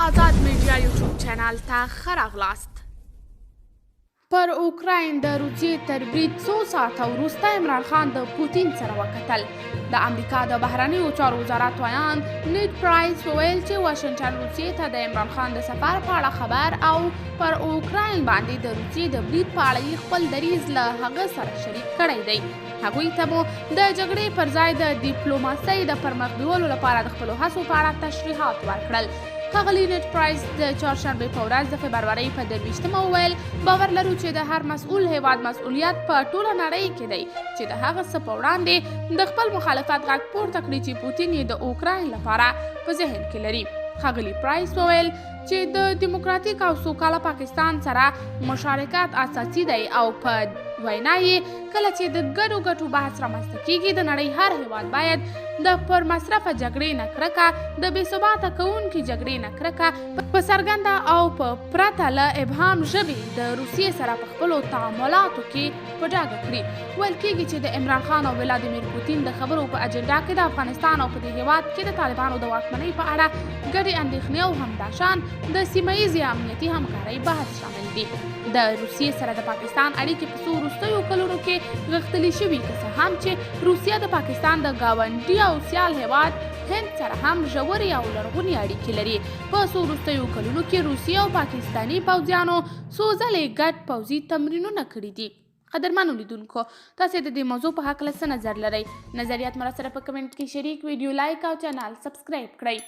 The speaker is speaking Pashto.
آزاد میډیا یوټیوب چینل ته ښه راغلاست. پر اوکراین د روسیې تر برید څو ساعته وروسته عمران خان د پوتین سره وکتل. د امریکا د بهرنیو چارو وزارت ویاند نیډ پرایس وویل چې واشنګټن روسیې ته د عمران خان د سفر په اړه خبر او پر اوکراین باندې د روسیې د برید په اړه یې خپل دریځ له هغه سره شریک کړی دی. هغوی ته مو د جګړې پر ځای د ډیپلوماسۍ د پرمخ بیولو لپاره د خپلو هڅو په اړه تشریحات ورکړل. ښاغلي نیډ پرایس د چهارشنبې په ورځ د فبرورۍ په 23 وویل باور لرو چې د هر مسؤل هیواد مسؤلیت په ټوله نړۍ کې دی چې د هغه څه په وړاندې د خپل مخالفت غږ پورته کړي چې پوتین یې د اوکراین لپاره په ذهن کې لري. ښاغلي پرایس وویل چې د دیموکراتیک او سوکاله پاکستان سره مشارکت اساسي دی او په وینا یې کله چې د ګډو ګټو بحث رامنځته کیږي د نړۍ هر هیواد باید د پر مصرفه جګړې نه کرکه د بې ثباته کوونکې جګړې نه کرکه په څرګنده او په پرته له ابهام ژبې د روسیې سره په خپلو تعاملاتو کې په ډاګه کړي. ویل کېږي چې د عمران خان او ولادیمیر پوتین د خبرو په اجنډا کې د افغانستان او په دې هیواد کې د طالبانو د واکمنۍ په اړه ګډې اندېښنې او همداشان د سیمه ییزې امنیتي همکارۍ بحث شامل دي. د روسیې سره د پاکستان اړیکې په څو وروستیو کلونو کې غښتلي شوي که څه هم چې روسیه د پاکستان د ګاونډي او سیال هیواد هند سره هم ژورې او لرغونې اړیکې لري. په څو وروستیو کلونو کې روسیه او پاکستاني پوځیانو څو ځلې ګډ پوځي تمرینونه کړي دي. قدرمنو لیدونکو، تاسې د دې موضوع په هکله څه نظر لرئ؟ نظریات مو راسره په کمنټ کې شریک، ویډیو لایک او چینل سبسکرایب کړئ.